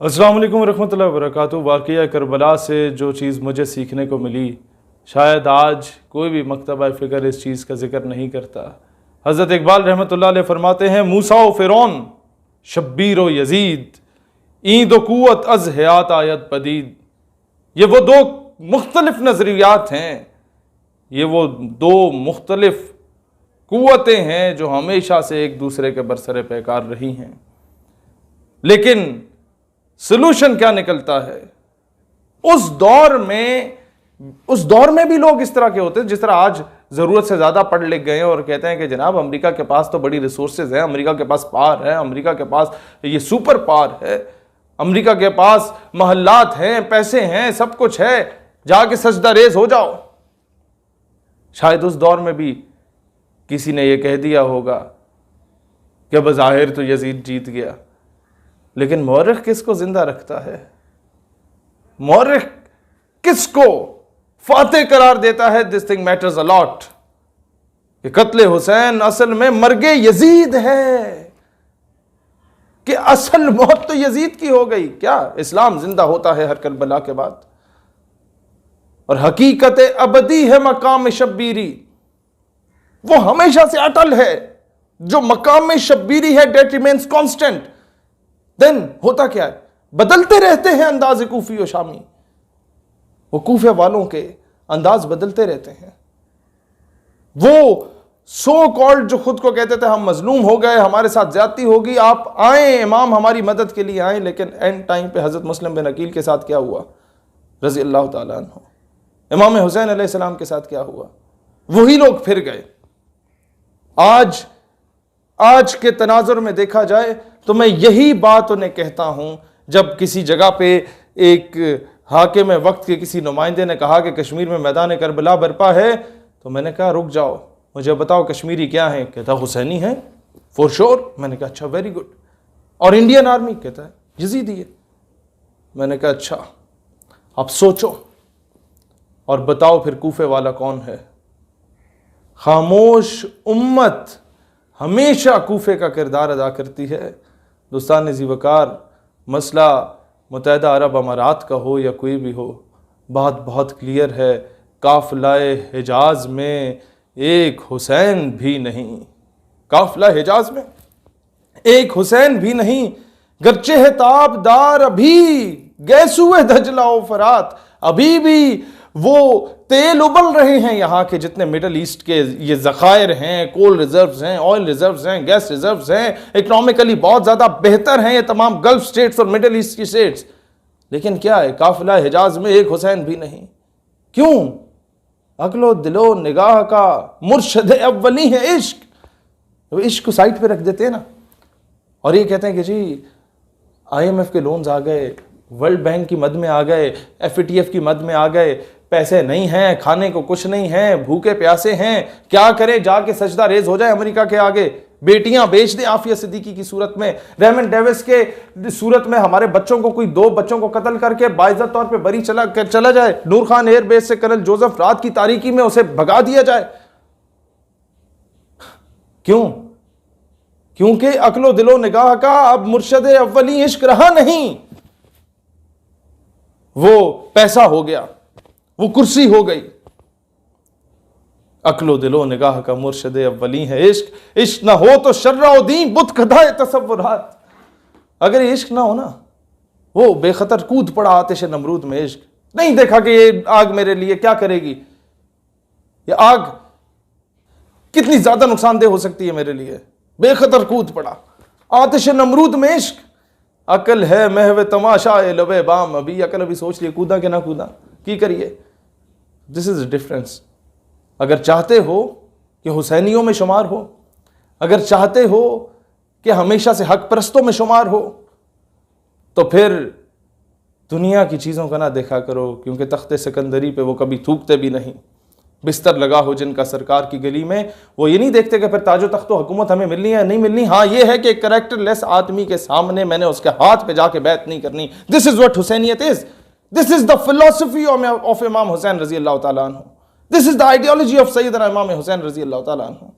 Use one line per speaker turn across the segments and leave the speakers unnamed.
السلام علیکم ورحمۃ اللہ وبرکاتہ۔ واقعہ کربلا سے جو چیز مجھے سیکھنے کو ملی، شاید آج کوئی بھی مکتبہ فکر اس چیز کا ذکر نہیں کرتا۔ حضرت اقبال رحمۃ اللہ علیہ فرماتے ہیں، موسیٰ و فرعون شبیر و یزید این دو قوت از حیات آیت پدید۔ یہ وہ دو مختلف نظریات ہیں، یہ وہ دو مختلف قوتیں ہیں جو ہمیشہ سے ایک دوسرے کے برسر پیکار رہی ہیں، لیکن سلوشن کیا نکلتا ہے؟ اس دور میں بھی لوگ اس طرح کے ہوتے ہیں جس طرح آج ضرورت سے زیادہ پڑھ لکھ گئے ہیں اور کہتے ہیں کہ جناب امریکہ کے پاس تو بڑی ریسورسز ہیں، امریکہ کے پاس پاور ہے، امریکہ کے پاس یہ سپر پاور ہے، امریکہ کے پاس محلات ہیں، پیسے ہیں، سب کچھ ہے، جا کے سجدہ ریز ہو جاؤ۔ شاید اس دور میں بھی کسی نے یہ کہہ دیا ہوگا کہ بظاہر تو یزید جیت گیا، لیکن مورخ کس کو زندہ رکھتا ہے؟ مورخ کس کو فاتح قرار دیتا ہے؟ دس تھنگ میٹرز اے لاٹ کہ قتل حسین اصل میں مرگ یزید ہے، کہ اصل موت تو یزید کی ہو گئی۔ کیا اسلام زندہ ہوتا ہے ہر کربلا کے بعد؟ اور حقیقت ابدی ہے مقام شبیری، وہ ہمیشہ سے اٹل ہے۔ جو مقام شبیری ہے دیٹ ریمینز کانسٹنٹ۔ دین ہوتا کیا ہے؟ بدلتے رہتے ہیں انداز کوفی و شامی، وہ کوفے والوں کے انداز بدلتے رہتے ہیں۔ وہ سو کالڈ جو خود کو کہتے تھے ہم مظلوم ہو گئے، ہمارے ساتھ زیادتی ہوگی، آپ آئیں امام ہماری مدد کے لیے آئیں، لیکن اینڈ ٹائم پہ حضرت مسلم بن عقیل کے ساتھ کیا ہوا رضی اللہ تعالیٰ عنہ؟ امام حسین علیہ السلام کے ساتھ کیا ہوا؟ وہی لوگ پھر گئے۔ آج کے تناظر میں دیکھا جائے تو میں یہی بات انہیں کہتا ہوں، جب کسی جگہ پہ ایک حاکم وقت کے کسی نمائندے نے کہا کہ کشمیر میں میدان کربلا برپا ہے، تو میں نے کہا رک جاؤ، مجھے بتاؤ کشمیری کیا ہیں؟ کہتا حسینی ہیں فور شور۔ میں نے کہا اچھا، ویری گڈ۔ اور انڈین آرمی؟ کہتا ہے یزیدی ہے۔ میں نے کہا اچھا، اب سوچو اور بتاؤ پھر کوفے والا کون ہے؟ خاموش امت ہمیشہ کوفے کا کردار ادا کرتی ہے۔ دوستان ذی وقار، مسئلہ متحدہ عرب امارات کا ہو یا کوئی بھی ہو، بات بہت کلیئر ہے۔ قافلہ حجاز میں ایک حسین بھی نہیں، قافلہ حجاز میں ایک حسین بھی نہیں، گرچہ ہے تاب دار ابھی گیسوئے دجلہ و فرات، ابھی بھی وہ تیل ابل رہے ہیں یہاں کے جتنے مڈل ایسٹ کے یہ ذخائر ہیں، کول ریزروز ہیں، آئل ریزروز ہیں، گیس ریزروز ہیں، اکنامکلی بہت زیادہ بہتر ہیں یہ تمام گلف سٹیٹس اور مڈل ایسٹ کی سٹیٹس، لیکن کیا ہے؟ قافلہ حجاز میں ایک حسین بھی نہیں۔ کیوں؟ عقل و دل و نگاہ کا مرشد اولی ہے عشق۔ وہ عشق کو سائٹ پہ رکھ دیتے ہیں نا، اور یہ کہتے ہیں کہ جی آئی ایم ایف کے لونز آ گئے، ورلڈ بینک کی مد میں آ گئے، ایف ٹی ایف کی مد میں آ گئے، پیسے نہیں ہیں، کھانے کو کچھ نہیں ہیں، بھوکے پیاسے ہیں، کیا کریں؟ جا کے سجدہ ریز ہو جائے امریکہ کے آگے، بیٹیاں بیچ دیں عافیہ صدیقی کی صورت میں، ریمن ڈیوس کے صورت میں ہمارے بچوں کو، کوئی 2 بچوں کو قتل کر کے باعزت طور پہ بری چلا جائے، نور خان ایئر بیس سے کرنل جوزف رات کی تاریکی میں اسے بھگا دیا جائے۔ کیوں؟ کیونکہ عقل و دل و نگاہ کا اب مرشد اولی عشق رہا نہیں، وہ پیسہ ہو گیا، وہ کرسی ہو گئی۔ عقل و دل و نگاہ کا مرشد اولی ہے عشق، عشق نہ ہو تو شرع و دین بت کدھائے تصورات۔ اگر یہ عشق نہ ہو نا، وہ بے خطر کود پڑا آتش نمرود میں عشق، نہیں دیکھا کہ یہ آگ میرے لیے کیا کرے گی، یہ آگ کتنی زیادہ نقصان دہ ہو سکتی ہے میرے لیے، بے خطر کود پڑا آتش نمرود میں عشق۔ عقل ہے محو تماشا لب بام، ابھی عقل ابھی سوچ لیے کودا کہ نہ کودا، کی کریے؟ دس از ڈفرنس۔ اگر چاہتے ہو کہ حسینیوں میں شمار ہو، اگر چاہتے ہو کہ ہمیشہ سے حق پرستوں میں شمار ہو، تو پھر دنیا کی چیزوں کا نہ دیکھا کرو، کیونکہ تخت سکندری پہ وہ کبھی تھوکتے بھی نہیں۔ بستر لگا ہو جن کا سرکار کی گلی میں، وہ یہ نہیں دیکھتے کہ پھر تاج و تخت و حکومت ہمیں ملنی ہے نہیں ملنی، ہاں یہ ہے کہ ایک کریکٹر لیس آدمی کے سامنے میں نے اس کے ہاتھ پہ جا کے بیعت نہیں کرنی۔ دس از واٹ حسینیت از، دس از دا فلسفی آف امام حسین رضی اللہ تعالیٰ عنہ، دس از دا آئیڈیالوجی آف سیدنا امام حسین رضی اللہ تعالیٰ عنہ۔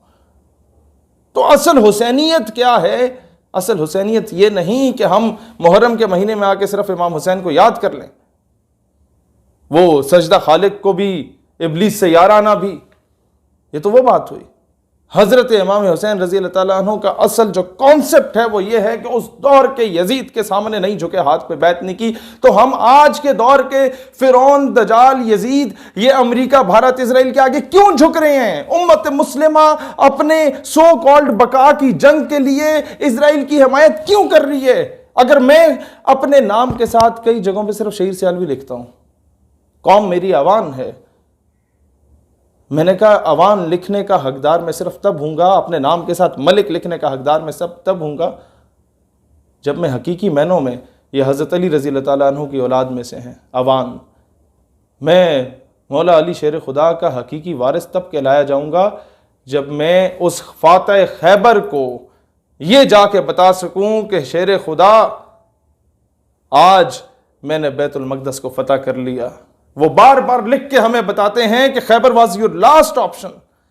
تو اصل حسینیت کیا ہے؟ اصل حسینیت یہ نہیں کہ ہم محرم کے مہینے میں آ کے صرف امام حسین کو یاد کر لیں، وہ سجدہ خالق کو بھی، ابلیس سے یارانہ بھی، یہ تو وہ بات ہوئی۔ حضرت امام حسین رضی اللہ تعالیٰ عنہ کا اصل جو کانسیپٹ ہے وہ یہ ہے کہ اس دور کے یزید کے سامنے نہیں جھکے، ہاتھ پہ بیعت نہیں کی، تو ہم آج کے دور کے فرعون، دجال، یزید، یہ امریکہ، بھارت، اسرائیل کے آگے کیوں جھک رہے ہیں؟ امت مسلمہ اپنے سو کالڈ بقا کی جنگ کے لیے اسرائیل کی حمایت کیوں کر رہی ہے؟ اگر میں اپنے نام کے ساتھ کئی جگہوں پہ صرف شہیر سیالوی لکھتا ہوں، قوم میری عوان ہے، میں نے کہا عوان لکھنے کا حقدار میں صرف تب ہوں گا، اپنے نام کے ساتھ ملک لکھنے کا حقدار میں تب ہوں گا جب میں حقیقی معنوں میں، یہ حضرت علی رضی اللہ تعالیٰ عنہ کی اولاد میں سے ہیں عوان، میں مولا علی شیر خدا کا حقیقی وارث تب کہلایا جاؤں گا جب میں اس فاتح خیبر کو یہ جا کے بتا سکوں کہ شیر خدا آج میں نے بیت المقدس کو فتح کر لیا۔ وہ بار بار لکھ کے ہمیں بتاتے ہیں کہ Khyber was your last option,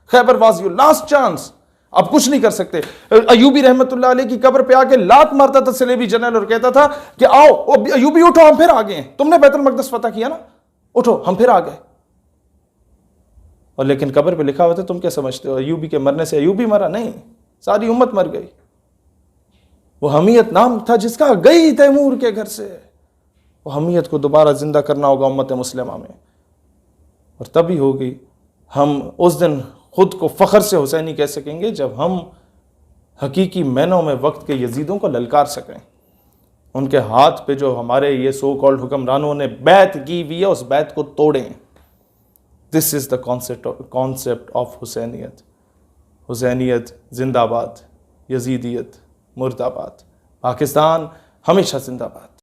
Khyber was your last chance, اب کچھ نہیں کر سکتے۔ ایوبی رحمت اللہ علیہ کی قبر پہ آ کے لات مارتا تھا صلیبی جنرل اور کہتا تھا کہ آؤ ایوبی اٹھو، ہم پھر آ گئے ہیں، تم نے بیت المقدس فتح کیا نا، اٹھو ہم پھر آ گئے۔ اور لیکن قبر پہ لکھا ہوا تھا، تم کیا سمجھتے ہو ایوبی کے مرنے سے ایوبی مرا؟ نہیں، ساری امت مر گئی۔ وہ حمیت نام تھا جس کا گئی تیمور کے گھر سے، وہ حمیت کو دوبارہ زندہ کرنا ہوگا امت مسلمہ میں، اور تبھی ہوگی ہم اس دن خود کو فخر سے حسینی کہہ سکیں گے جب ہم حقیقی معنوں میں وقت کے یزیدوں کو للکار سکیں، ان کے ہاتھ پہ جو ہمارے یہ سو کالڈ حکمرانوں نے بیعت کی ہوئی ہے اس بیعت کو توڑیں۔ دس از دا کانسیپٹ آف حسینیت۔ حسینیت زندہ باد، یزیدیت مردہ باد، پاکستان ہمیشہ زندہ باد۔